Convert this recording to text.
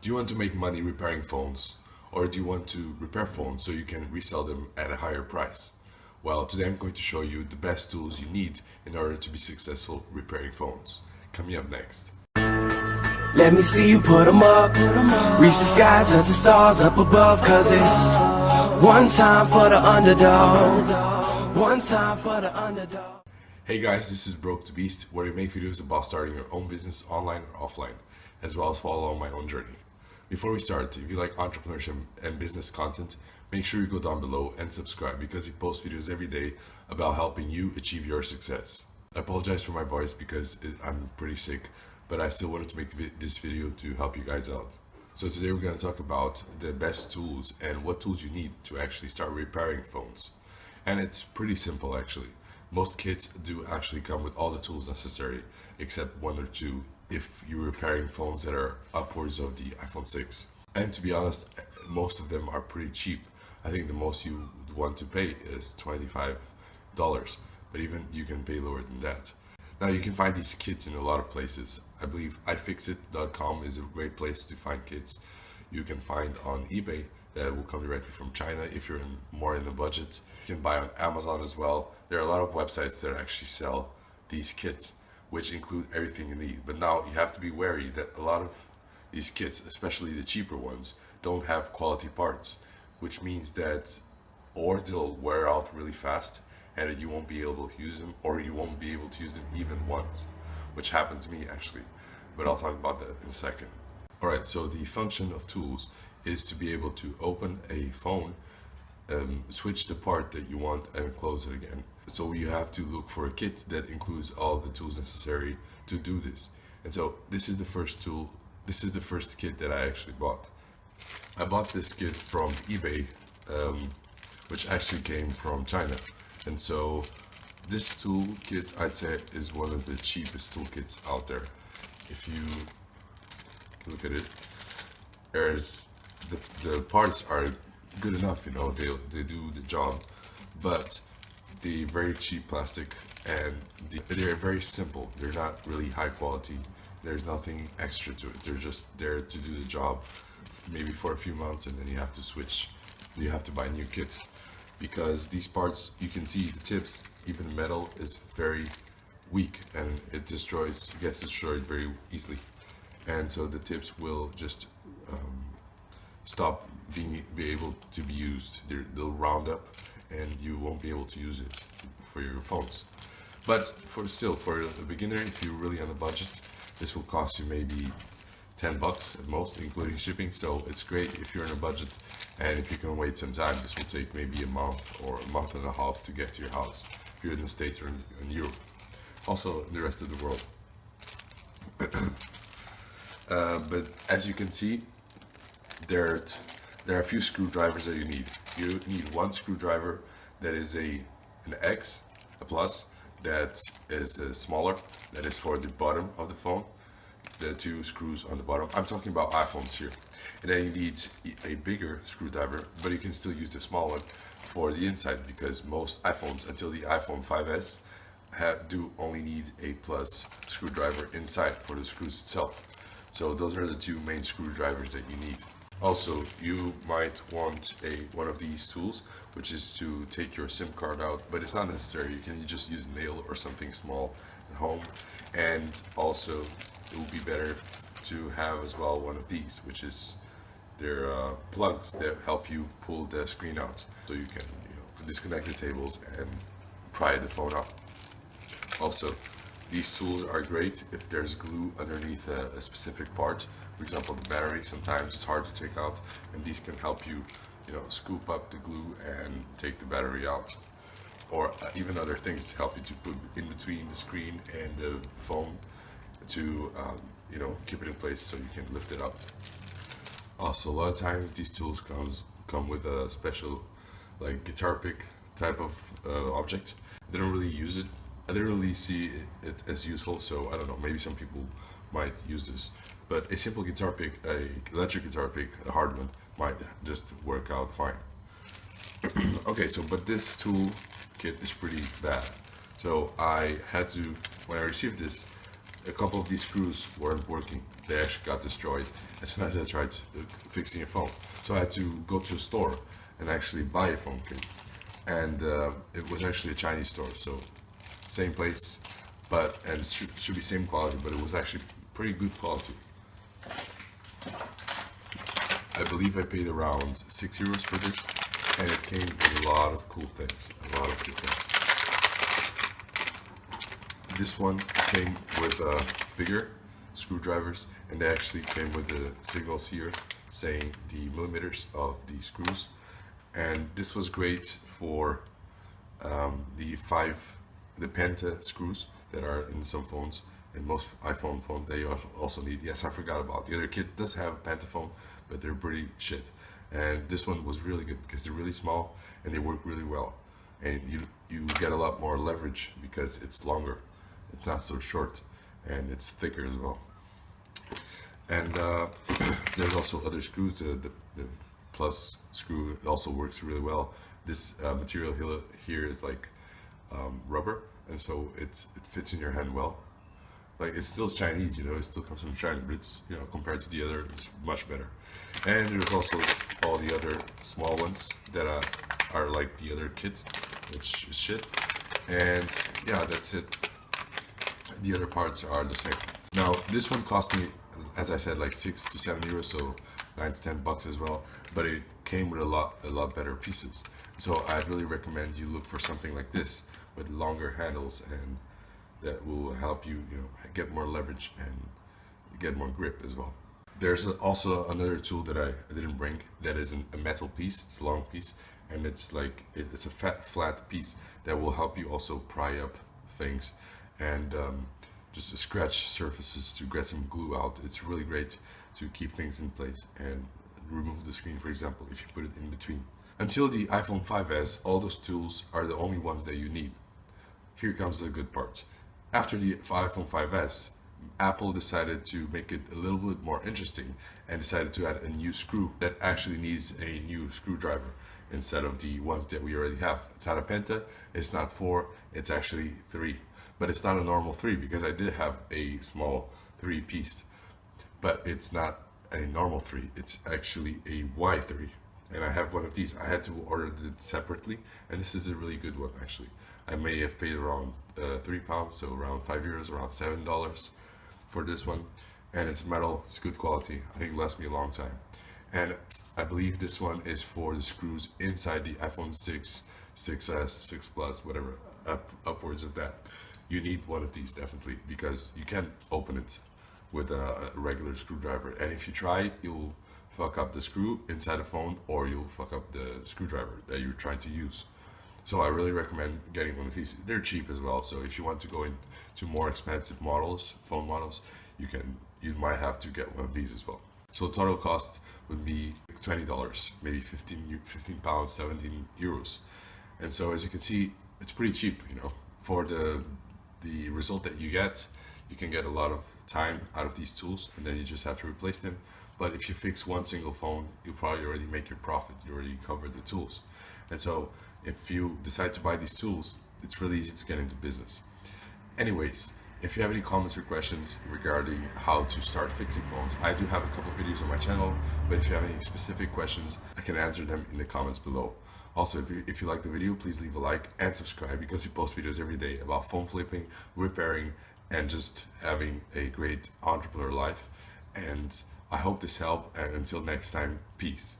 Do you want to make money repairing phones? Or do you want to repair phones so you can resell them at a higher price? Well, today I'm going to show you the best tools you need in order to be successful repairing phones. Coming up next. Let me see you put 'em up. Reach the sky, touch the stars up above. Cause it's one time for the underdog. One time for the underdog. Hey guys, this is Broke to Beast, where I make videos about starting your own business online or offline, as well as follow along my own journey. Before we start, if you like entrepreneurship and business content, make sure you go down below and subscribe because I post videos every day about helping you achieve your success. I apologize for my voice because I'm pretty sick, but I still wanted to make this video to help you guys out. So today we're going to talk about the best tools and what tools you need to actually start repairing phones. And it's pretty simple actually. Most kits do actually come with all the tools necessary except one or two if you're repairing phones that are upwards of the iPhone 6. And to be honest, most of them are pretty cheap. I think the most you would want to pay is $25, but even you can pay lower than that. Now you can find these kits in a lot of places. I believe iFixit.com is a great place to find kits. You can find on eBay that will come directly from China if you're more in the budget. You can buy on Amazon as well. There are a lot of websites that actually sell these kits, which include everything you need. But now you have to be wary that a lot of these kits, especially the cheaper ones, don't have quality parts, which means that or they'll wear out really fast and that you won't be able to use them, or you won't be able to use them even once, which happened to me actually, but I'll talk about that in a second. Alright, so the function of tools is to be able to open a phone, switch the part that you want and close it again. So you have to look for a kit that includes all the tools necessary to do this. And so this is the first tool, this is the first kit that I actually bought. I bought this kit from eBay, which actually came from China. And so this toolkit, I'd say, is one of the cheapest toolkits out there. If you look at it, there's the parts are good enough, you know, they do the job, but the very cheap plastic and they're very simple. They're not really high quality. There's nothing extra to it. They're just there to do the job, maybe for a few months, and then you have to switch. You have to buy a new kit because these parts, you can see the tips, even metal is very weak and it gets destroyed very easily. And so the tips will just stop be able to be used. They'll round up and you won't be able to use it for your phones. But for a beginner, if you're really on a budget, this will cost you maybe $10 at most, including shipping. So it's great if you're on a budget, and if you can wait some time, this will take maybe a month or a month and a half to get to your house if you're in the States or in Europe. Also the rest of the world. But as you can see, there are a few screwdrivers that you need. You need one screwdriver that is an X, a plus, that is smaller, that is for the bottom of the phone, the two screws on the bottom. I'm talking about iPhones here. And then you need a bigger screwdriver, but you can still use the small one for the inside, because most iPhones until the iPhone 5S do only need a plus screwdriver inside for the screws itself. So those are the two main screwdrivers that you need. Also, you might want one of these tools, which is to take your SIM card out, but it's not necessary. You can just use a nail or something small at home. And also, it would be better to have as well one of these, which is their plugs that help you pull the screen out, so you can disconnect the cables and pry the phone out. Also, these tools are great if there's glue underneath a specific part. For example, the battery, sometimes it's hard to take out, and these can help you, scoop up the glue and take the battery out. Or even other things to help you to put in between the screen and the phone to, keep it in place so you can lift it up. Also, a lot of times these tools come with a special, like, guitar pick type of object. They don't really use it. I didn't really see it as useful, so I don't know, maybe some people might use this. But a simple guitar pick, electric guitar pick, a hard one, might just work out fine. Okay, but this tool kit is pretty bad. So I had to, when I received this, a couple of these screws weren't working. They actually got destroyed as soon as I tried fixing a phone. So I had to go to a store and actually buy a phone case. And it was actually a Chinese store, so same place, and it should be same quality, but it was actually pretty good quality. I believe I paid around €6 for this, and it came with a lot of cool things, a lot of good things. This one came with bigger screwdrivers, and they actually came with the signals here saying the millimeters of the screws. And this was great for the Penta screws that are in some phones, and most iPhone phones they also need. Yes, I forgot about the other kit does have Penta phone, but they're pretty shit. And this one was really good because they're really small and they work really well. And you get a lot more leverage because it's longer. It's not so short, and it's thicker as well. And there's also other screws. The plus screw, it also works really well. This material here is like rubber, and so it fits in your hand well. Like, it's still Chinese, you know, it still comes from China, but it's, you know, compared to the other, it's much better. And there's also all the other small ones that are like the other kit, which is shit. And yeah, that's it. The other parts are the same. Now, this one cost me, as I said, like €6 to €7, so $9 to $10 as well. But it came with a lot better pieces. So I'd really recommend you look for something like this with longer handles, and that will help you, you know, get more leverage and get more grip as well. There's also another tool that I didn't bring that is a metal piece. It's a long piece, and it's like it's a flat piece that will help you also pry up things and just to scratch surfaces to get some glue out. It's really great to keep things in place and remove the screen, for example, if you put it in between. Until the iPhone 5S, all those tools are the only ones that you need. Here comes the good part. After the iPhone 5S, Apple decided to make it a little bit more interesting and decided to add a new screw that actually needs a new screwdriver instead of the ones that we already have. It's not a Penta, it's not 4, it's actually 3. But it's not a normal 3 because I did have a small 3-piece, but it's not a normal 3, it's actually a Y3. And I have one of these. I had to order it separately, and this is a really good one actually. I may have paid around £3, so around €5, around $7 for this one. And it's metal, it's good quality. I think it lasts me a long time. And I believe this one is for the screws inside the iPhone 6, 6S, 6 Plus, whatever, upwards of that. You need one of these definitely, because you can't open it with a regular screwdriver. And if you try, you'll fuck up the screw inside the phone, or you'll fuck up the screwdriver that you're trying to use. So I really recommend getting one of these. They're cheap as well, so if you want to go into more expensive models, phone models, you might have to get one of these as well. So the total cost would be $20, maybe 15 pounds, 17 euros. And so as you can see, it's pretty cheap, you know. For the result that you can get a lot of time out of these tools, and then you just have to replace them. But if you fix one single phone, you probably already make your profit. You already covered the tools. And so if you decide to buy these tools, it's really easy to get into business. Anyways, if you have any comments or questions regarding how to start fixing phones, I do have a couple of videos on my channel, but if you have any specific questions, I can answer them in the comments below. Also, if you like the video, please leave a like and subscribe, because we post videos every day about phone flipping, repairing, and just having a great entrepreneur life. And I hope this helped, and until next time, peace.